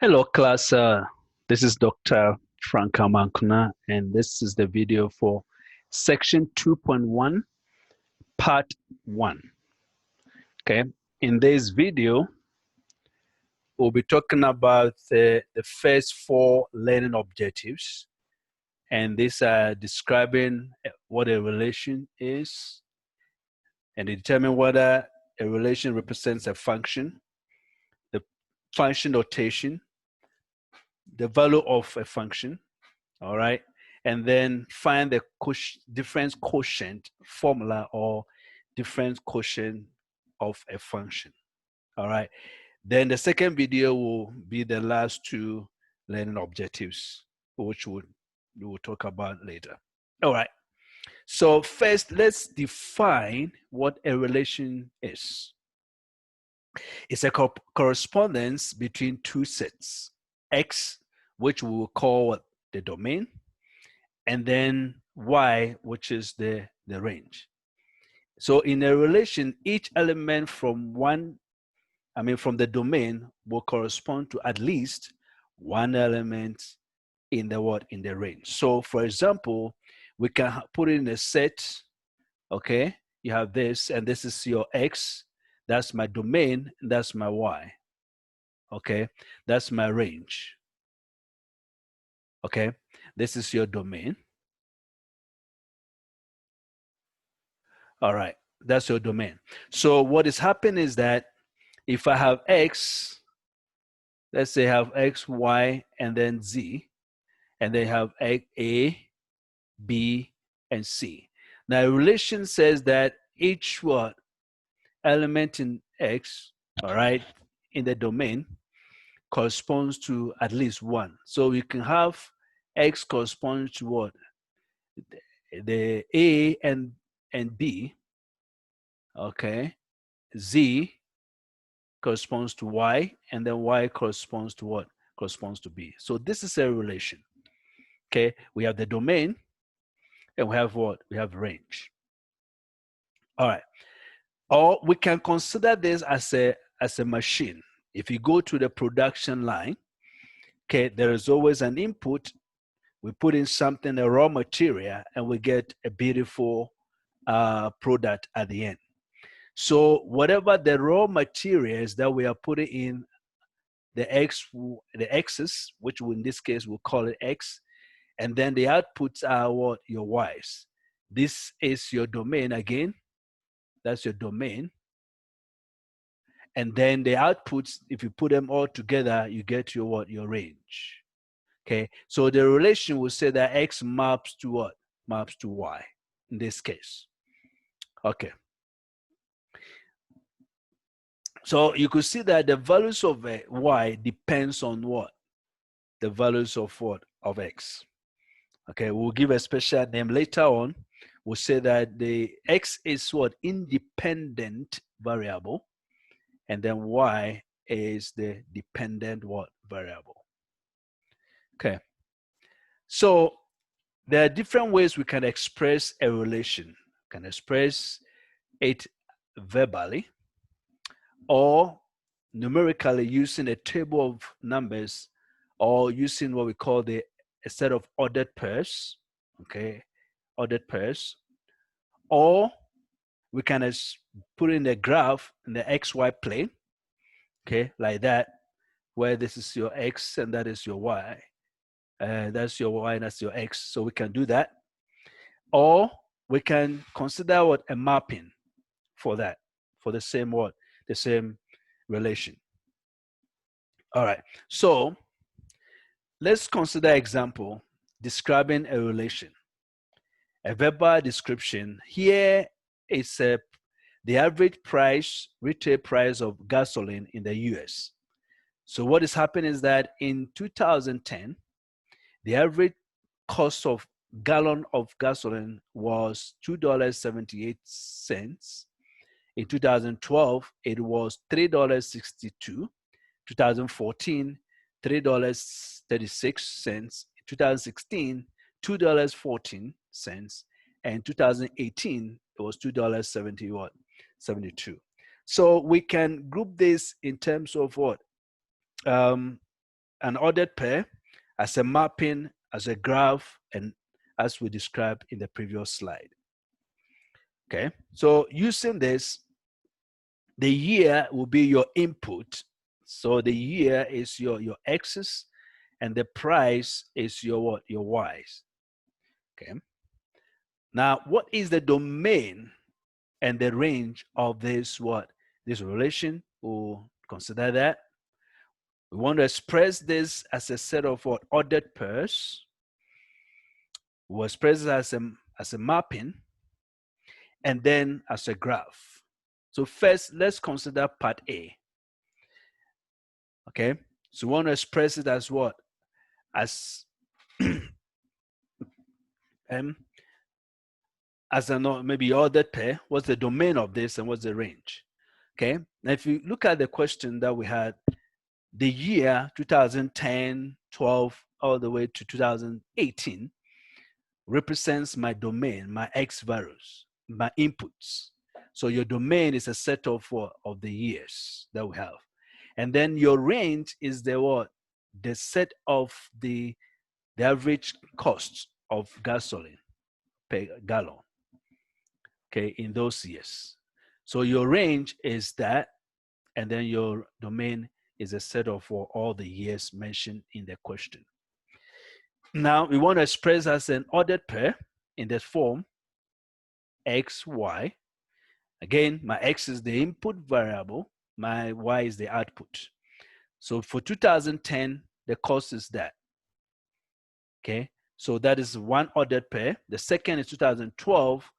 Hello, class. This is Dr. Frank Amankuna, and this is the video for section 2.1, part 1. Okay, in this video, we'll be talking about the first 4 learning objectives, and these are describing what a relation is and determine whether a relation represents a function, the function notation, the value of a function, all right, and then find the difference quotient formula or difference quotient of a function, all right. Then the second video will be the last 2 learning objectives, which we will talk about later. All right, so first let's define what a relation is. It's a correspondence between 2 sets, X, which we will call the domain, and then Y, which is the range. So in a relation, each element from the domain will correspond to at least one element in the range. So for example, we can put in a set, okay? You have this, and this is your X, that's my domain, that's my Y, okay? That's my range, okay? This is your domain. All right, that's your domain. So what is happening is that if I have X, let's say I have X, Y, and then Z, and they have A, B, and C. Now, a relation says that each element in X, all right, in the domain corresponds to at least 1. So you can have X corresponds to what? The A and B, okay. Z corresponds to Y, and then Y corresponds to what? Corresponds to B. So this is a relation. Okay, we have the domain, and we have what? We have range. All right. Or we can consider this as a machine. If you go to the production line, okay, there is always an input. We put in something, a raw material, and we get a beautiful product at the end. So whatever the raw materials that we are putting in, the x's, which in this case we'll call it X, and then the outputs are what? Your Y's. This is your domain again. That's your domain. And then the outputs, if you put them all together, you get your what? Your range. Okay, so the relation will say that X maps to what? Maps to Y in this case. Okay. So you could see that the values of Y depends on what? The values of what? Of X. Okay, we'll give a special name later on. We'll say that the X is what? Independent variable, and then Y is the dependent what? Variable. Okay, so there are different ways we can express a relation. We can express it verbally or numerically using a table of numbers, or using what we call a set of ordered pairs, okay, ordered pairs. Or we can put in a graph in the XY plane, okay, like that, where this is your X and that is your Y. That's your Y and that's your X. So we can do that. Or we can consider what? A mapping for that, for the same what? The same relation. All right, so let's consider example describing a relation. A verbal description. Here is the average price, retail price of gasoline in the US. So what is happening is that in 2010, the average cost of gallon of gasoline was $2.78. In 2012, it was $3.62. 2014, $3.36. 2016, $2.14. And 2018, it was $2.72. So we can group this in terms of what? an ordered pair as a mapping, as a graph, and as we described in the previous slide. Okay, so using this, the year will be your input. So the year is your x's, and the price is your what? Your y's. Okay. Now, what is the domain and the range of this what? This relation? We'll consider that. We want to express this as a set of what? Ordered pairs. We'll express it as a mapping, and then as a graph. So first, let's consider part A. Okay, so we want to express it as what? As as a maybe ordered pair. What's the domain of this and what's the range? Okay, now if you look at the question that we had, the year 2010, 12, all the way to 2018 represents my domain, my X values, my inputs. So your domain is a set of the years that we have. And then your range is the what? The set of the average cost of gasoline per gallon, okay, in those years. So your range is that, and then your domain is a set of all the years mentioned in the question. Now we want to express as an ordered pair in that form, x, y. Again, my x is the input variable, my y is the output. So for 2010, the cost is that. Okay, so that is one ordered pair. The second is 2012,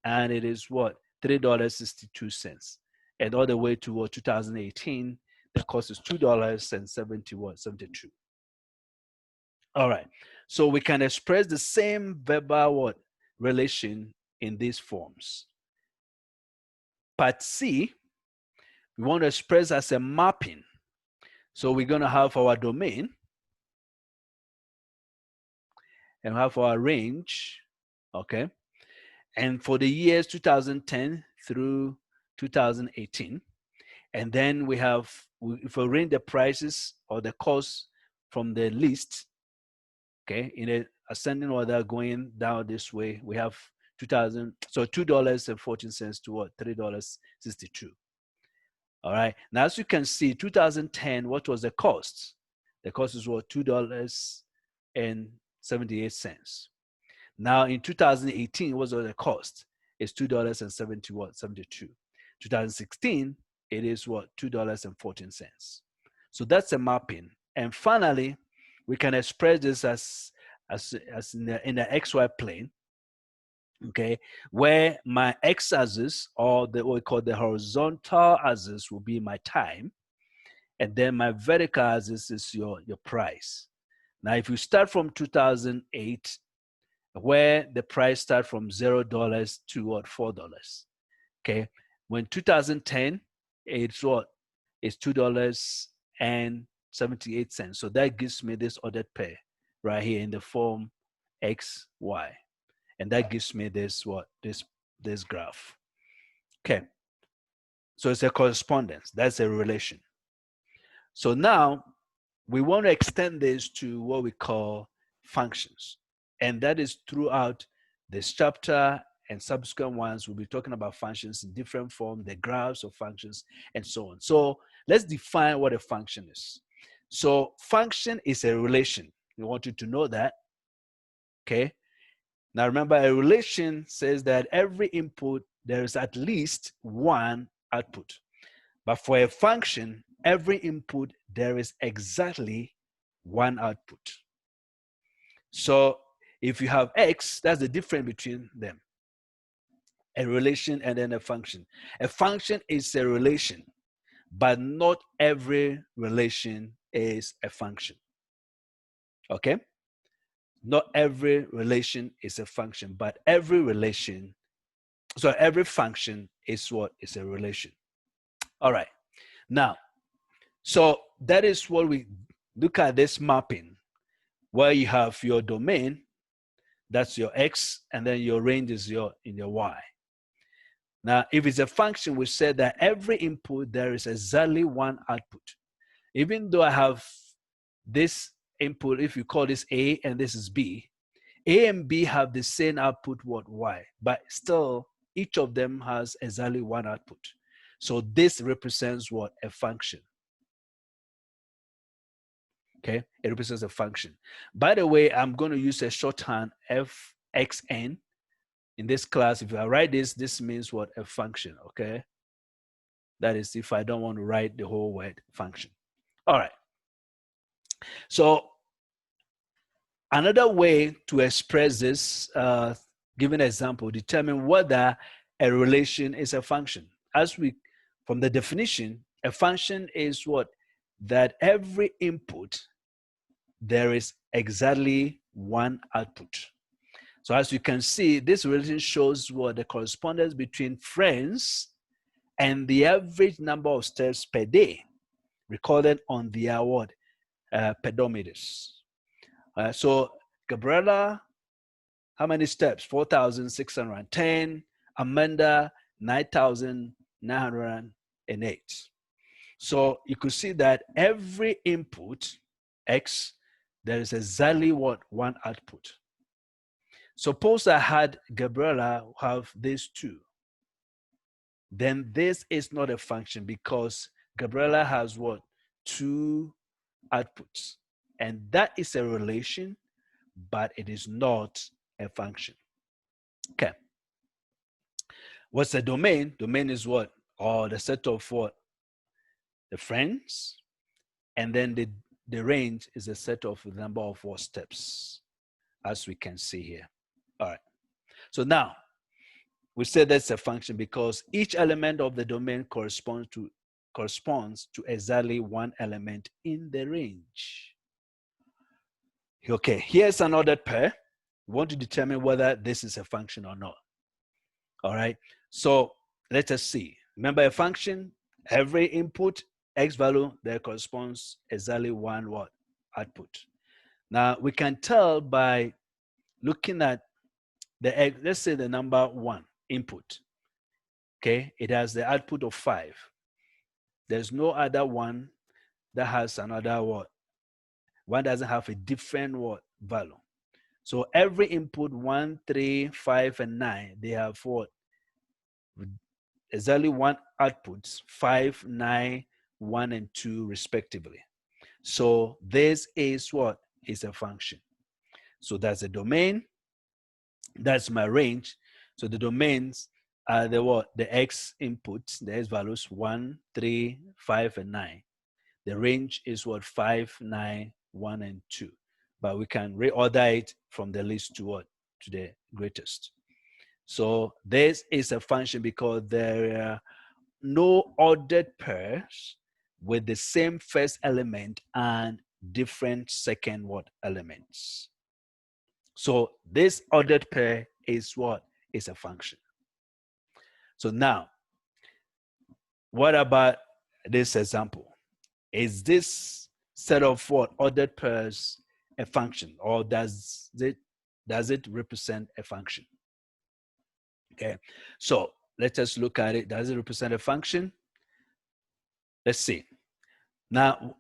and it is what? $3.62. And all the way to what? 2018, the cost is $2.72. All right, so we can express the same verbal what? Relation in these forms. Part C, we want to express as a mapping. So we're going to have our domain and have our range, okay? And for the years 2010 through 2018. And then we have, if we range the prices or the cost from the list, okay, in a ascending order going down this way, we have $2.14 to what? $3.62. All right, now as you can see, 2010, what was the cost? The cost is what? $2.78. Now in 2018, what was the cost? It's $2.72. 2016, it is what? $2.14. So that's a mapping. And finally, we can express this as in the XY plane, okay, where my x-axis, or what we call the horizontal axis, will be my time, and then my vertical axis is your price. Now, if you start from 2008, where the price starts from $0 to what? $4. Okay, when 2010, it's what? It's $2.78. So that gives me this ordered pair right here in the form X, Y. And that gives me this what? This graph. Okay. So it's a correspondence. That's a relation. So now we want to extend this to what we call functions. And that is throughout this chapter and subsequent ones, we'll be talking about functions in different forms, the graphs of functions, and so on. So let's define what a function is. So function is a relation. We want you to know that. Okay. Now remember, a relation says that every input, there is at least one output. But for a function, every input, there is exactly one output. So if you have X, that's the difference between them. A relation and then a function. A function is a relation, but not every relation is a function. Okay? Not every relation is a function, but every relation, so every function is what? Is a relation. All right. Now, so that is what we look at, this mapping, where you have your domain, that's your X, and then your range is your Y. Now, if it's a function, we said that every input, there is exactly one output. Even though I have this input, if you call this A and this is B, A and B have the same output, what, Y, but still each of them has exactly one output. So this represents what? A function. Okay, it represents a function. By the way, I'm going to use a shorthand fxn. In this class, if I write this, this means what? A function, okay? That is if I don't want to write the whole word function. All right. So another way to express this, give an example, determine whether a relation is a function. As we, from the definition, a function is what? That every input, there is exactly one output. So as you can see, this relation shows what? The correspondence between friends and the average number of steps per day recorded on their what? Pedometers. So Gabriela, how many steps? 4,610. Amanda, 9,908. So you could see that every input, X, there is exactly what? One output. Suppose I had Gabriela have these two. Then this is not a function because Gabriela has what? Two outputs. And that is a relation, but it is not a function. Okay. What's the domain? Domain is what? Or the set of what? The friends. And then the range is a set of the number of what? Steps, as we can see here. All right. So now, we say that's a function because each element of the domain corresponds to exactly one element in the range. Okay, here's an ordered pair. We want to determine whether this is a function or not. All right, so let us see. Remember a function, every input, X value, there corresponds exactly one what? Output. Now we can tell by looking at the, let's say the number 1 input. Okay, it has the output of 5. There's no other one that has another what? One doesn't have a different what? Value. So every input 1, 3, 5, and 9, they have what? Exactly one outputs, 5, 9, 1, and 2 respectively. So this is what? Is a function. So that's a domain. That's my range. So the domains are the what? The X inputs, the X values 1, 3, 5, and 9. The range is what? 5, 9, 1, and 2. But we can reorder it from the least to what? To the greatest. So this is a function because there are no ordered pairs with the same first element and different second what? Elements. So this ordered pair is what? Is a function. So now, what about this example? Is this set of what? Ordered pairs a function, or does it represent a function? Okay, so let us look at it. Does it represent a function? Let's see. Now,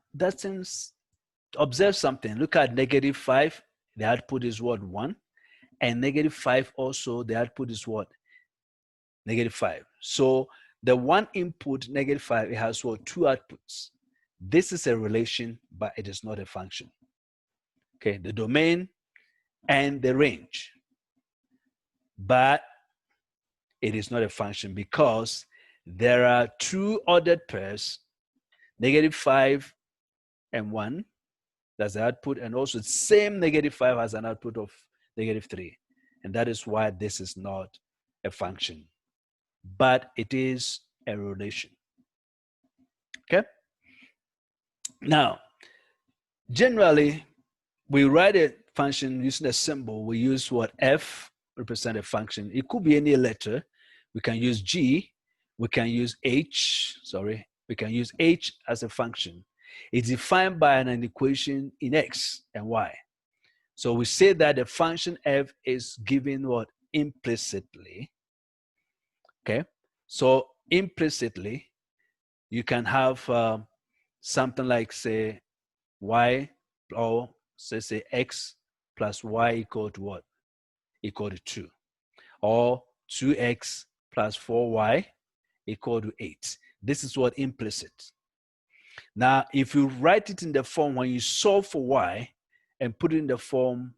observe something. Look at -5. The output is what? 1. And -5 also, the output is what? -5. So the one input, -5, it has what? 2 outputs. This is a relation, but it is not a function. Okay, the domain and the range. But it is not a function because there are 2 ordered pairs, -5 and 1. That's the output, and also the same -5 has an output of -3. And that is why this is not a function, but it is a relation. Okay? Now, generally, we write a function using a symbol. We use what? F represent a function. It could be any letter. We can use G. We can use H. Sorry. We can use H as a function. It's defined by an equation in X and Y. So we say that the function F is given what? Implicitly. Okay. So implicitly, you can have something like, say, Y or say x plus y equal to what? Equal to 2. Or 2x plus 4y equal to 8. This is what implicit. Now, if you write it in the form when you solve for y and put it in the form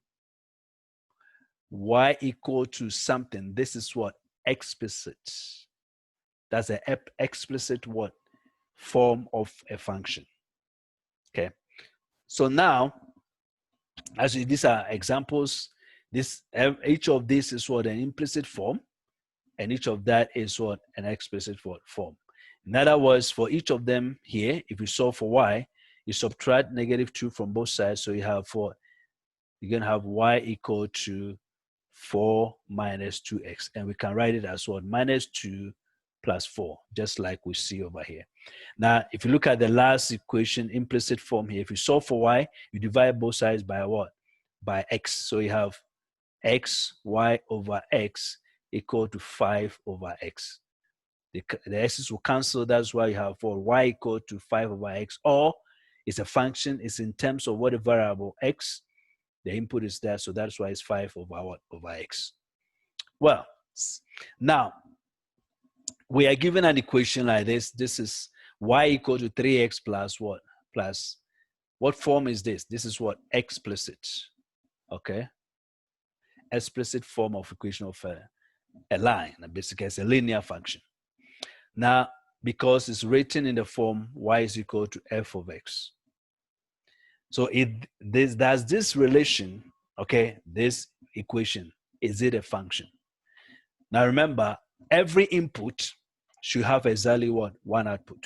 y equal to something, this is what? Explicit. That's an explicit what? Form of a function. Okay. So now, as these are examples, each of these is what? An implicit form, and each of that is what? An explicit form. In other words, for each of them here, if you solve for y, you subtract -2 from both sides, so you have you're going to have y equal to 4 minus 2x, and we can write it as what? -2 plus 4, just like we see over here. Now, if you look at the last equation, implicit form here, if you solve for y, you divide both sides by what? By x. So you have x, y over x equal to 5 over x. The x's will cancel. That's why you have for y equal to 5 over x, or it's a function, it's in terms of what a variable x, the input is there, so that's why it's 5 over what? Over x. Well, now we are given an equation like this. This is y equal to 3x plus what? Plus, what form is this? This is what? Explicit. Okay. Explicit form of equation of a line. Basically, it's a linear function. Now, because it's written in the form y is equal to f of x. So does this relation, okay, this equation, is it a function? Now remember, every input should have exactly what? One output.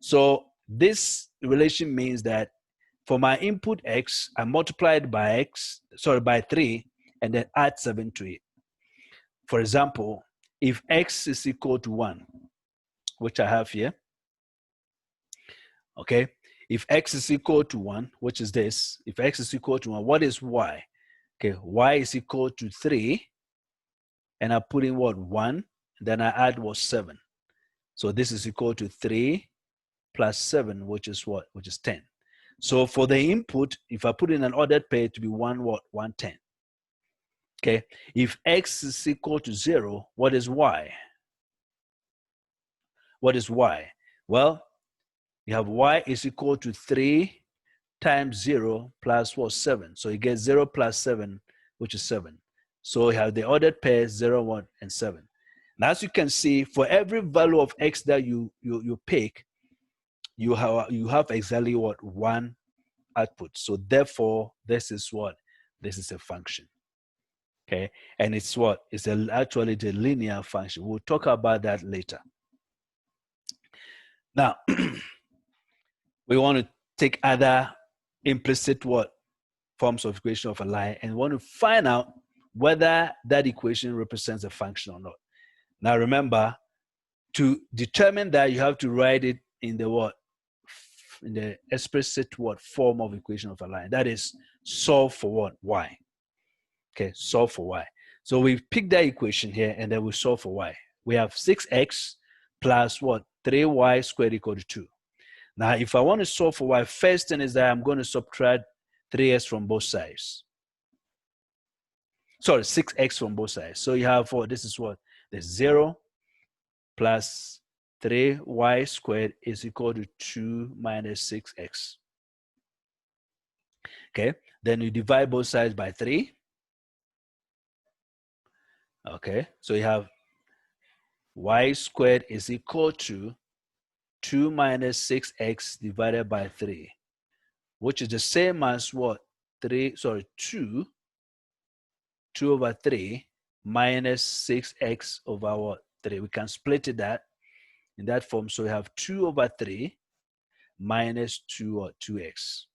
So this relation means that for my input x, I multiplied by by 3, and then add 7 to it. For example, if x is equal to 1, which I have here, okay, if x is equal to 1, which is this, if x is equal to 1, what is y? Okay, y is equal to 3, and I put in what? 1, then I add what? 7. So this is equal to 3 plus 7, which is what? Which is 10. So for the input, if I put in an ordered pair, to be 1 what? 110. Okay, if x is equal to 0, what is y? What is y? Well, you have y is equal to 3 times 0 plus what? 7. So you get 0 plus 7, which is 7. So you have the ordered pairs 0, 1, and 7. Now, as you can see, for every value of x that you pick, you have exactly what? One output. So therefore, this is what? This is a function. Okay, and it's what? It's actually the linear function. We'll talk about that later. Now, we want to take other implicit what? Forms of equation of a line, and want to find out whether that equation represents a function or not. Now remember, to determine that, you have to write it in the what? In the explicit what? Form of equation of a line. That is, solve for what? Y. Okay, solve for y. So we pick that equation here, and then we solve for y. We have 6x plus what? 3y squared equal to 2. Now, if I want to solve for y, first thing is that I'm going to subtract 3x from both sides. Sorry, 6x from both sides. So you have what? This is what? There's 0 plus 3y squared is equal to 2 minus 6x. Okay, then you divide both sides by 3. Okay, so you have y squared is equal to 2 minus 6x divided by 3, which is the same as what? 2 over 3 minus 6x over what? 3. We can split it that in that form. So we have 2 over 3 minus 2 or 2x.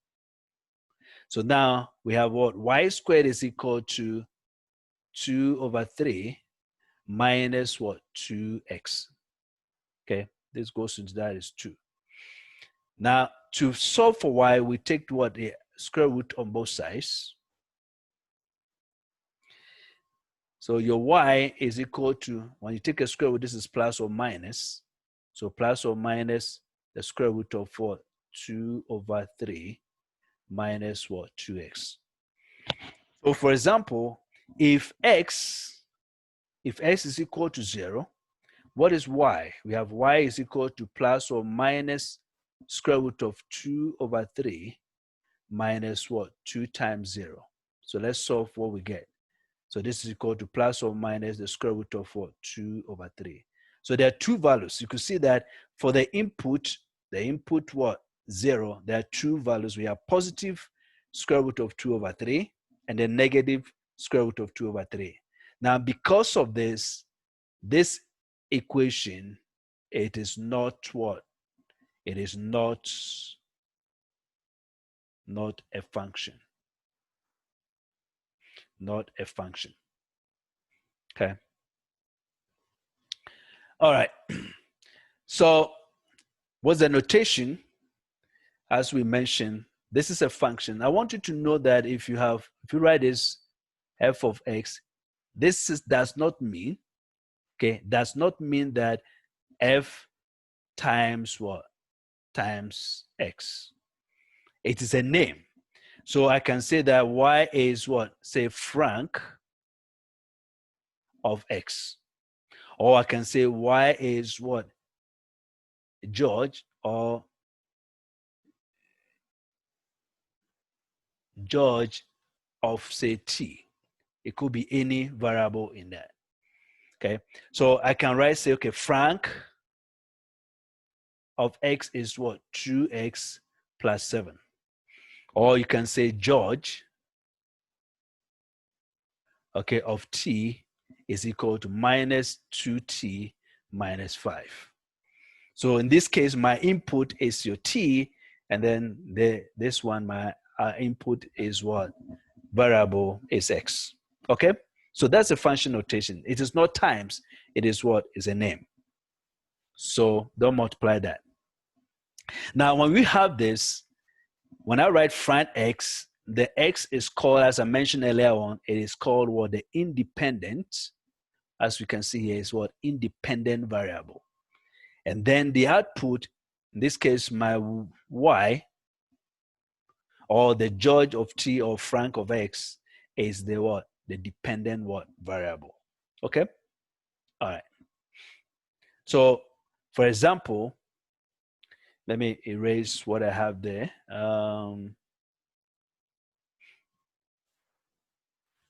So now we have what? Y squared is equal to 2 over 3 minus what? 2x. Okay, this goes into that is 2. Now, to solve for y, we take what? The square root on both sides. So your y is equal to, when you take a square root, this is plus or minus. So plus or minus the square root of what? 2 over 3 minus what? 2x. So for example, if x is equal to 0, what is y? We have y is equal to plus or minus square root of 2 over 3 minus what? 2 times 0. So let's solve what we get. So this is equal to plus or minus the square root of what? 2 over 3. So there are two values. You can see that for the input what? 0, there are two values. We have positive square root of 2 over 3 and then negative square root of 2 over 3. Now, because of this equation, it is not what? It is not a function. Not a function. Okay. All right. So what's the notation? As we mentioned, this is a function. I want you to know that if you write this f of x, does not mean, okay, does not mean that f times what? Times x. It is a name. So I can say that y is what? Say Frank of x. Or I can say y is what? George, or George of say t. It could be any variable in that. Okay, so I can write, say, okay, Frank of x is what? 2x plus 7. Or you can say George, okay, of t is equal to minus 2t minus 5. So in this case, my input is your t, and then this one, my input is what? Variable is x. Okay, so that's a function notation. It is not times, it is what? Is a name. So don't multiply that. Now, when we have this, when I write Frank x, the x is called, as I mentioned earlier on, it is called what? The independent, as we can see here, is what? Independent variable. And then the output, in this case, my y, or the George of t or Frank of x, is the what? The dependent what? Variable. Okay? All right. So, for example, let me erase what I have there.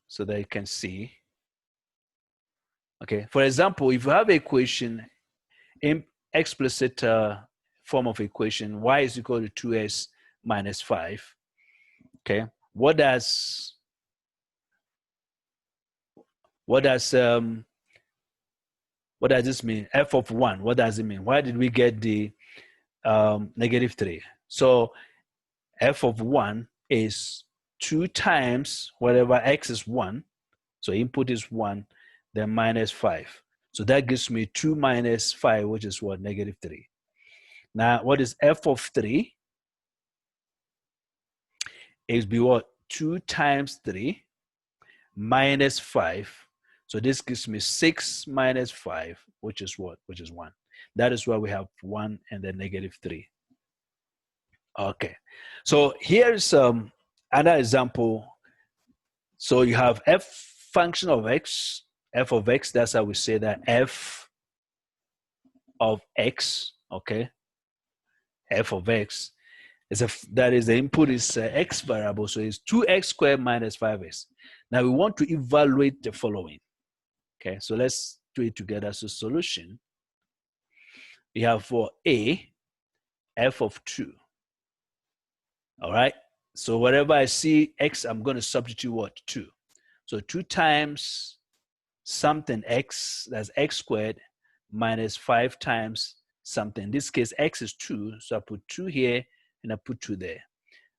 So that you can see. Okay, for example, if you have an equation, in explicit form of equation, y is equal to 2s minus 5. Okay, what does this mean? F of 1, what does it mean? Why did we get the negative 3? So f of 1 is 2 times whatever x is 1. So input is 1, then minus 5. So that gives me 2 minus 5, which is what? Negative 3. Now, what is f of 3? Is be what? 2 times 3 minus 5. So this gives me 6 minus 5, which is what? Which is 1. That is why we have 1 and then negative 3. Okay. So here's another example. So you have f function of x, f of x, that's how we say that, f of x, okay? F of x that is the input is x variable, so it's 2x squared minus 5x. Now we want to evaluate the following. Okay, so let's do it together. So solution, we have for a, f of 2. All right, so wherever I see x, I'm going to substitute what? 2. So 2 times something x, that's x squared, minus 5 times something. In this case, x is 2, so I put 2 here and I put 2 there.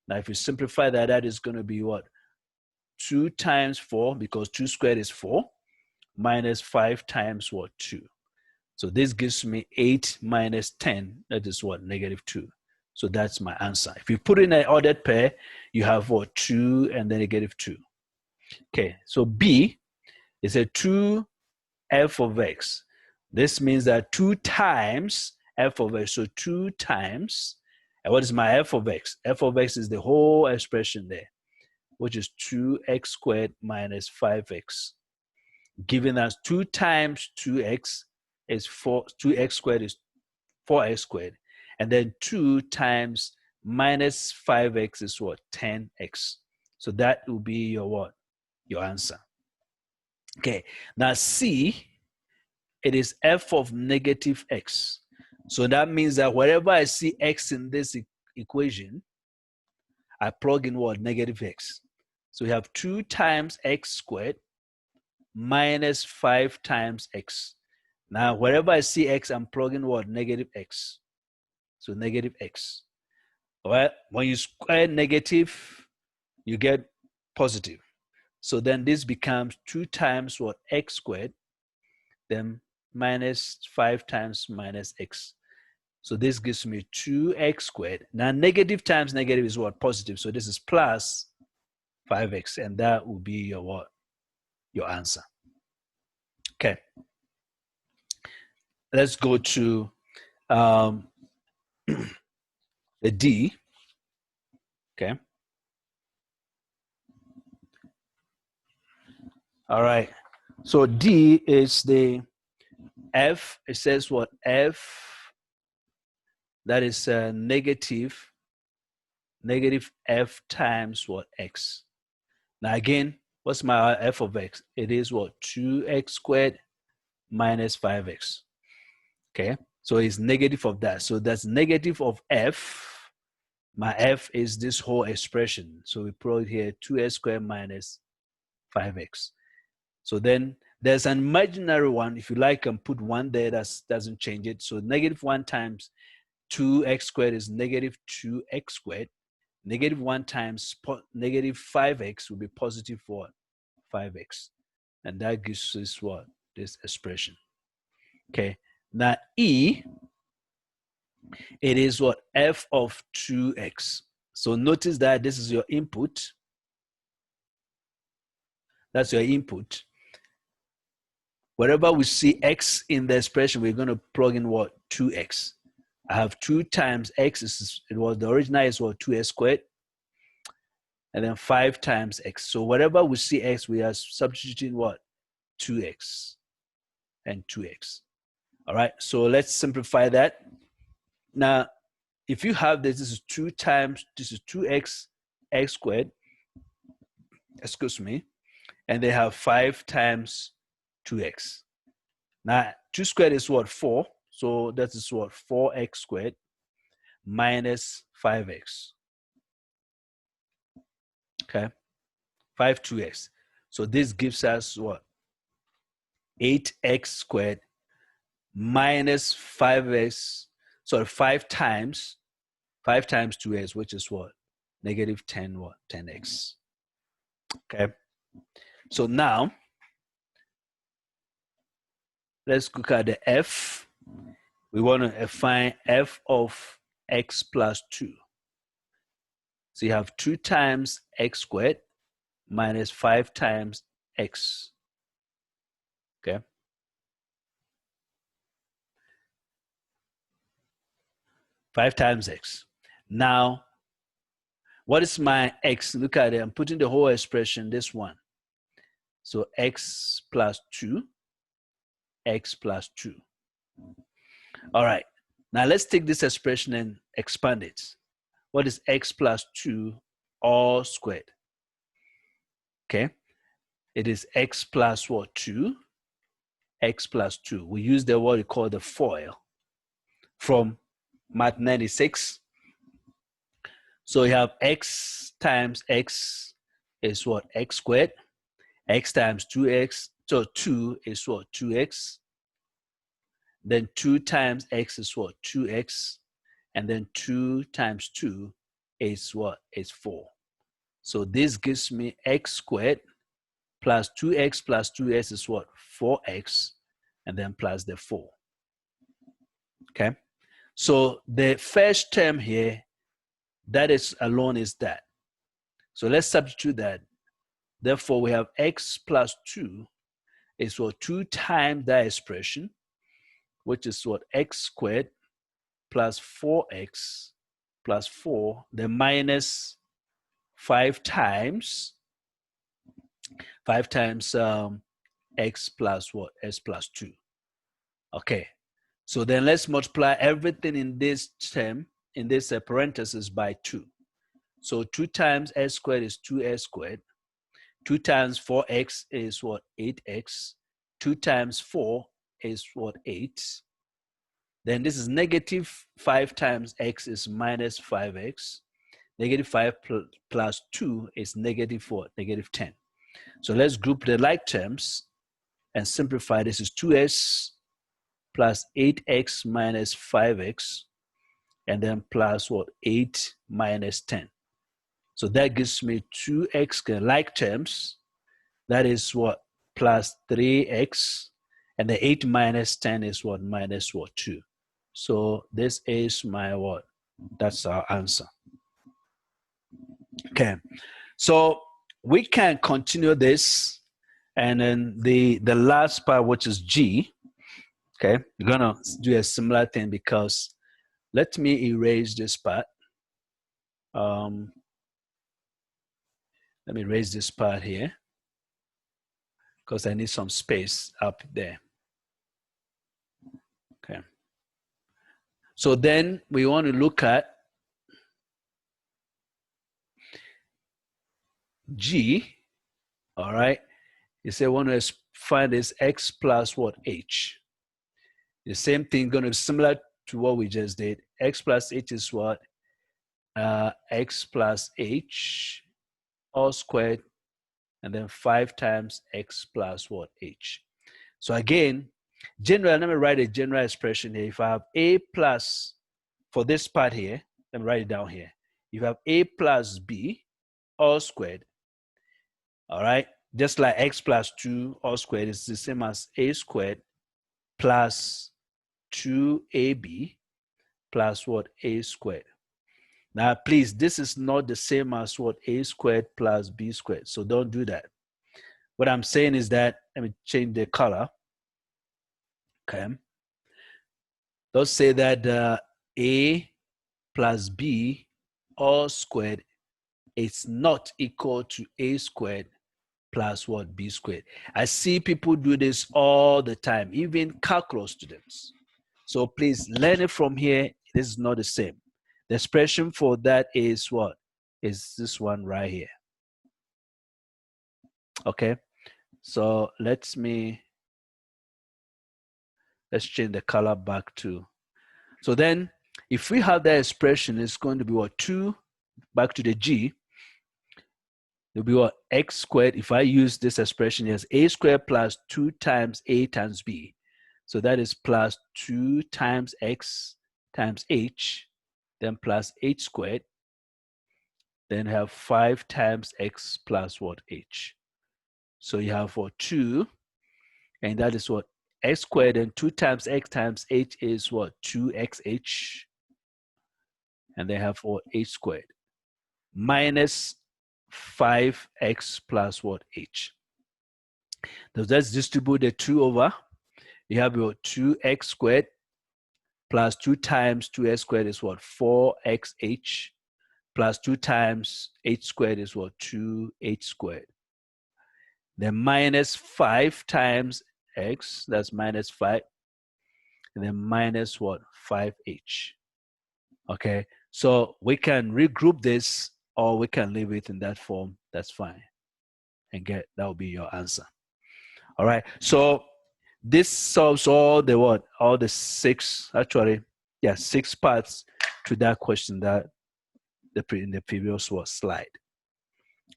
Now if you simplify that, that is going to be what? 2 times 4, because 2 squared is 4, minus 5 times what? 2. So this gives me 8 minus 10, that is what? Negative 2. So that's my answer. If you put in an ordered pair, you have what? 2 and then negative 2. Okay, so B is a 2 f of x. This means that 2 times f of x, so 2 times And what is my f of x? F of x is the whole expression there, which is 2x squared minus 5x. Giving us 2 times 2x is 4, 2x squared is 4x squared. And then 2 times minus 5x is what? 10x. So that will be your what? Your answer. Okay, now C, it is f of negative x. So that means that wherever I see x in this equation, I plug in what? Negative x. So we have 2 times x squared minus 5 times x. Now, wherever I see x, I'm plugging what? Negative x. So negative x. All right, when you square negative, you get positive. So then this becomes 2 times what? X squared, then minus 5 times minus x. So this gives me 2x squared. Now negative times negative is what? Positive. So this is plus 5x, and that will be your what? Your answer. Okay. Let's go to the D. Okay. All right. So D is the F. It says what? F. That is negative f times what? X. Now again, what's my f of x? It is what? 2x squared minus 5x. Okay, so it's negative of that. So that's negative of f. My f is this whole expression. So we put here 2x squared minus 5x. So then there's an imaginary one. If you like, can put 1 there. That doesn't change it. So negative 1 times 2x squared is negative 2x squared. Negative 1 times negative 5x will be positive what? 5x. And that gives us what? This expression. Okay. Now E, it is what? F of 2x. So notice that this is your input. That's your input. Wherever we see x in the expression, we're going to plug in what? 2x. I have 2 times x, it was the original is what? 2x squared. And then 5 times x. So wherever we see x, we are substituting what? 2x and 2x. All right, so let's simplify that. Now, if you have this is 2 times, this is 2x, x squared, excuse me, and they have 5 times 2x. Now, 2 squared is what? 4. So that is what? 4x squared minus 5x. Okay, 5 2x. So this gives us what? 8x squared minus 5x, sorry, 5 times 2x, which is what? Negative 10 what? 10x. Okay, so now let's look at the f. We want to find f of x plus 2. So you have 2 times x squared minus 5 times x. Okay. Five times x. Now, what is my x? Look at it. I'm putting the whole expression, this one. So x plus 2, x plus 2. All right. Now let's take this expression and expand it. What is x plus 2 all squared? Okay. It is x plus what? 2. X plus 2. We use the what we call the FOIL from Math 96. So you have x times x is what? X squared. X times 2x. So 2 is what? 2x. Then 2 times x is what? 2x. And then 2 times 2 is what? Is 4. So this gives me x squared plus 2x plus 2x is what? 4x. And then plus the 4. Okay. So the first term here, that is alone is that. So let's substitute that. Therefore, we have x plus 2 is what? 2 times that expression, which is what? X squared plus 4x plus 4, then minus 5 times x plus what? S plus 2. Okay, so then let's multiply everything in this term, in this parenthesis, by 2. So 2 times s squared is 2s squared. 2 times 4x is what? 8x. 2 times 4 is what? 8. Then this is negative 5 times x is minus 5x. Negative 5 plus 2 is negative 4, negative 10. So let's group the like terms and simplify. This is 2s plus 8x minus 5x, and then plus what? 8 minus 10. So that gives me 2x like terms. That is what? Plus 3x. And the 8 minus 10 is what? Minus what? 2. So this is my what? That's our answer. Okay. So we can continue this. And then the last part, which is G. Okay. We're going to do a similar thing because let me erase this part. Let me erase this part here because I need some space up there. Okay. So then we want to look at G. All right. You say we want to find this x plus what? H. The same thing going to be similar to what we just did. X plus h is what? X plus h all squared, and then 5 times x plus what? H. So again, general, let me write a general expression here. If I have a plus, for this part here, let me write it down here. If you have a plus b all squared, all right, just like x plus 2 all squared is the same as a squared plus 2ab plus what? A squared. Now, please, this is not the same as what? A squared plus b squared. So don't do that. What I'm saying is that, let me change the color. Okay. Let's say that a plus b all squared is not equal to a squared plus what? B squared. I see people do this all the time, even calculus students. So please learn it from here. This is not the same. The expression for that is what? Is this one right here. Okay. So let's change the color back to. So then if we have that expression, it's going to be what? 2 back to the G. It'll be what? X squared. If I use this expression as a squared plus 2 times a times b. So that is plus 2 times x times h, then plus h squared, then have 5 times x plus what? H. So you have for 2, and that is what? X squared, and 2 times x times h is what? 2xh, and they have for h squared minus 5x plus what? H. So let's distribute the 2 over. You have your 2x squared plus 2 times 2x squared is what? 4xh plus 2 times h squared is what? 2h squared. Then minus 5 times x, that's minus 5. And then minus what? 5h. Okay, so we can regroup this or we can leave it in that form. That's fine. And that will be your answer. All right, so this solves all the what? All the 6, actually, yeah, 6 parts to that question that in the previous slide.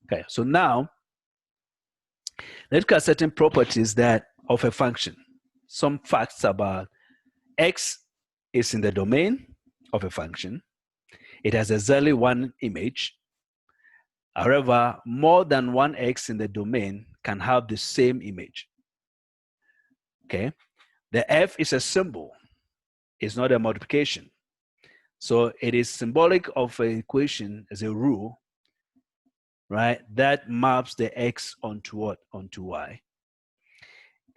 Okay, so now let's look at certain properties that of a function. Some facts about x is in the domain of a function. It has exactly one image. However, more than one x in the domain can have the same image. Okay, the f is a symbol. It's not a multiplication. So it is symbolic of an equation as a rule, right? That maps the x onto what? Onto y.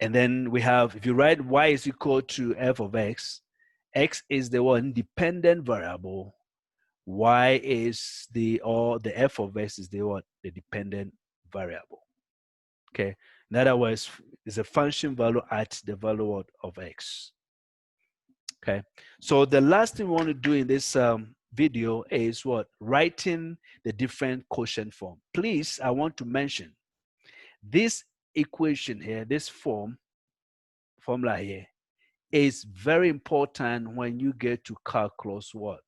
And then we have, if you write y is equal to f of x, x is the one dependent variable y is the f of x is the what? The dependent variable. Okay. In other words, it's a function value at the value of x. Okay. So the last thing we want to do in this video is what? Writing the different quotient form. Please, I want to mention this equation here, this formula here, is very important when you get to calculus what?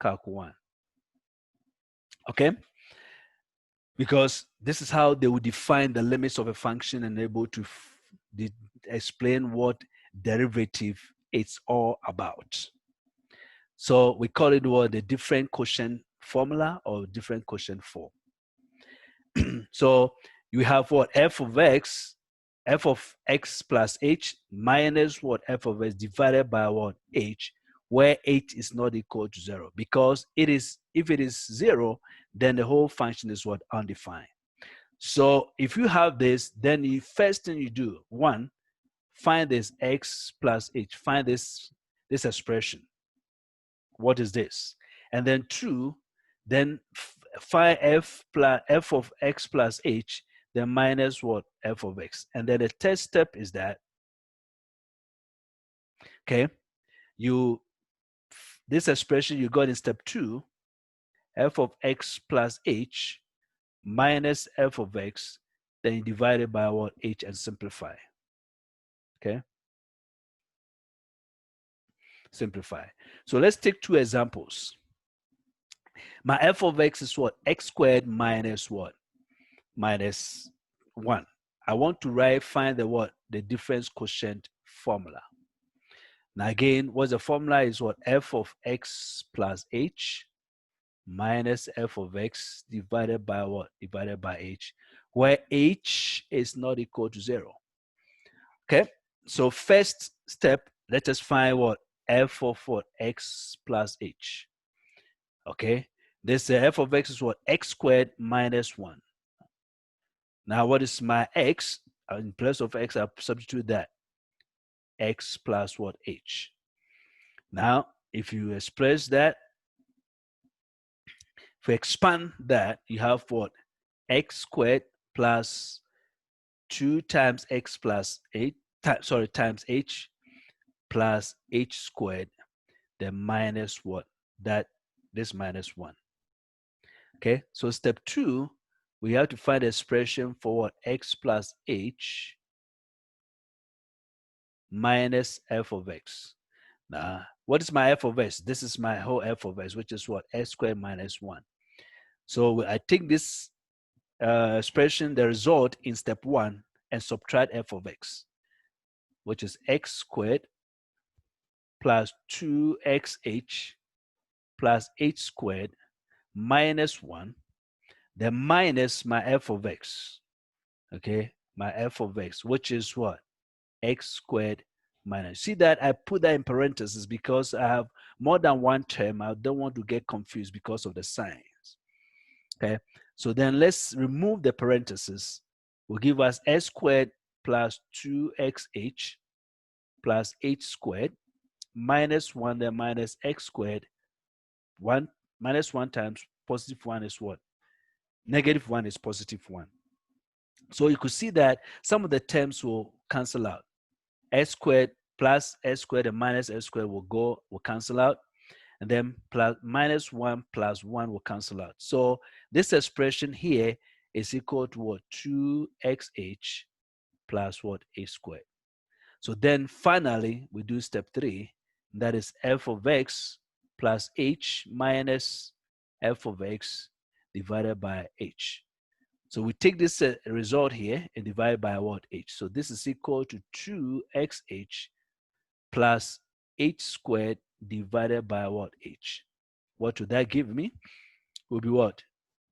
Calc 1. Okay? Because this is how they will define the limits of a function and able to explain what derivative it's all about. So we call it what? The different quotient formula or different quotient form. So you have what? F of x plus h minus what? F of x divided by what? H, where h is not equal to 0. Because it is, if it is 0, then the whole function is what? Undefined. So if you have this, then the first thing you do, 1, find this x plus h, find this expression. What is this? And then 2, then find f of x plus h, then minus what? F of x. And then the third step is that, okay, this expression you got in step 2, f of x plus h minus f of x, then you divide it by what? H, and simplify. Okay. Simplify. So let's take 2 examples. My f of x is what? X squared minus what? Minus 1. I want to find the what? The difference quotient formula. Now again, what the formula is what? F of x plus h minus f of x divided by what? Divided by h, where h is not equal to 0. Okay, so first step, let us find what? F of what? X plus h. Okay, this f of x is what? X squared minus 1. Now what is my x? In place of x, I substitute that. X plus what? H. Now, if you express that, if we expand that, you have what? X squared plus 2 times x plus 8, times h plus h squared, then minus what? This minus 1. Okay, so step 2, we have to find the expression for what? X plus h minus f of x. Now, what is my f of x? This is my whole f of x, which is what? X squared minus 1. So I take this expression, the result in step 1, and subtract f of x, which is x squared plus 2xh plus h squared minus 1, then minus my f of x. Okay, my f of x, which is what? X squared minus. See that I put that in parentheses because I have more than one term. I don't want to get confused because of the signs. Okay, so then let's remove the parentheses. Will give us x squared plus 2xh plus h squared minus 1, then minus x squared. 1 minus 1 times positive 1 is what? Negative 1 is positive 1. So you could see that some of the terms will cancel out. S squared plus s squared and minus s squared will cancel out. And then minus 1 plus 1 will cancel out. So this expression here is equal to what? 2xh plus what? H squared. So then finally, we do step 3. That is f of x plus h minus f of x divided by h. So we take this result here and divide by what? H. So this is equal to 2xh plus h squared divided by what? H. What would that give me? Will be what?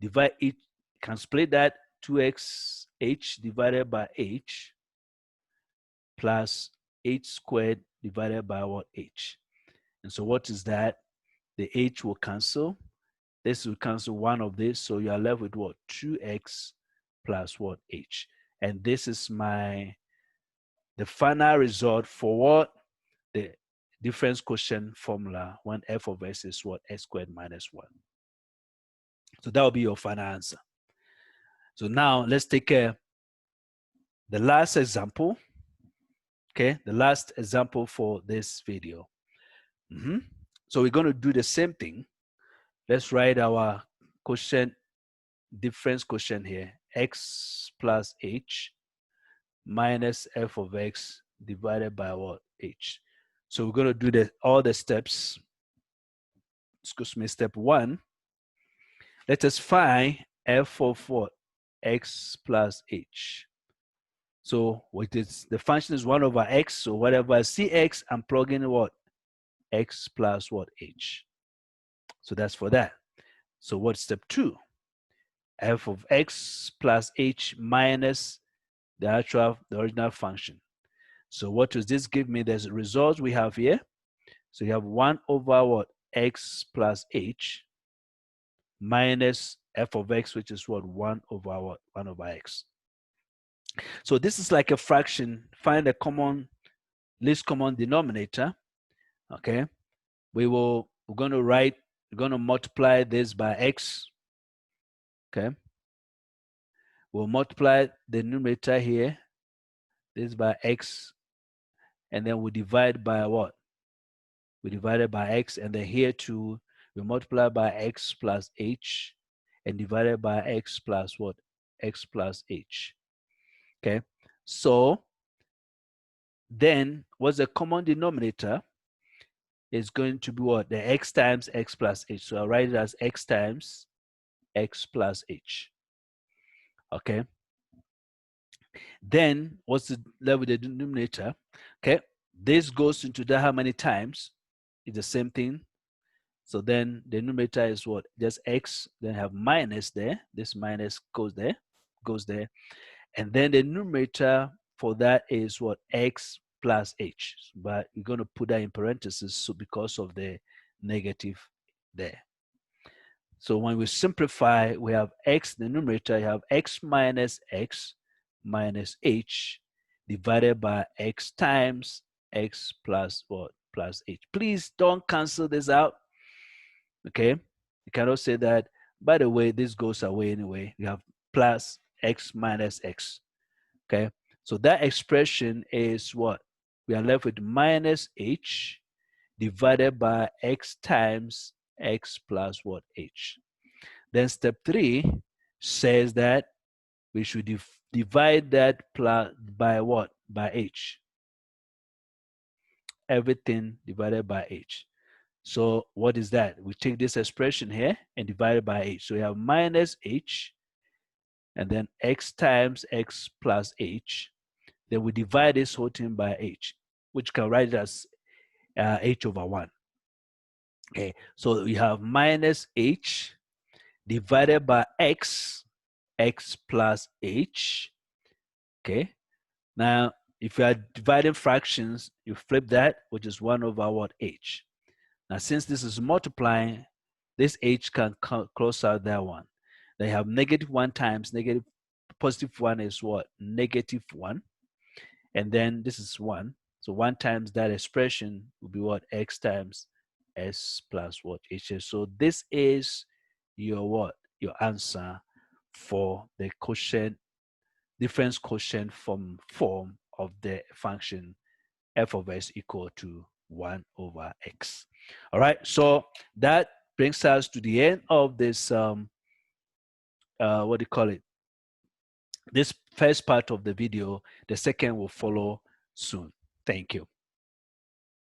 Divide it, can split that 2xh divided by h plus h squared divided by what? H. And so what is that? The h will cancel. This will cancel one of this. So you are left with what? 2x plus what? H. And this is the final result for what? The difference quotient formula when f of x is what? X squared minus 1. So that will be your final answer. So now let's take the last example. Okay, the last example for this video. So we're going to do the same thing. Let's write our quotient, difference quotient here. X plus h minus f of x divided by what? H. So we're going to do all the steps. Excuse me, step 1. Let us find f of what? X plus h. So what is the function is 1 over x. So whatever I see x, I'm plugging what? X plus what? H. So that's for that. So what's step 2? F of x plus h minus the original function. So what does this give me? There's a result we have here. So you have 1 over what? X plus h minus f of x, which is what? 1 over what? 1 over x. So this is like a fraction. Find the least common denominator. Okay. We're going to multiply this by x. Okay. We'll multiply the numerator here, this by x, and then we divide by what? We divided by x, and then here too, we multiply by x plus h, and divided by x plus what? X plus h. Okay. So then what's the common denominator? Is going to be what? The x times x plus h. So I'll write it as x times x plus h. Okay. Then what's the level of the denominator? Okay. This goes into that how many times? It's the same thing. So then the numerator is what? Just x. Then have minus there. This minus goes there. And then the numerator for that is what? X plus h. But you're going to put that in parentheses so because of the negative there. So when we simplify, we have x, the numerator, you have x minus h divided by x times x plus what? Plus h. Please don't cancel this out. Okay. You cannot say that, by the way, this goes away anyway. You have plus x minus x. Okay. So that expression is what? We are left with minus h divided by x times x plus what? H. Then step 3 says that we should divide that plus by what? By h. Everything divided by h. So what is that? We take this expression here and divide it by h. So we have minus h and then x times x plus h. Then we divide this whole thing by h, which can write it as h over 1. Okay, so we have minus h divided by x plus h. Okay, now if you are dividing fractions, you flip that, which is 1 over what? H. Now since this is multiplying, this h can close out that one. They have negative 1 times negative, positive 1 is what? Negative 1. And then this is 1. So 1 times that expression will be what? X times s plus what? H. So this is your what? Your answer for the quotient, difference quotient form of the function f of s equal to 1 over x. All right, so that brings us to the end of this what do you call it, this first part of the video. The second will follow soon. Thank you.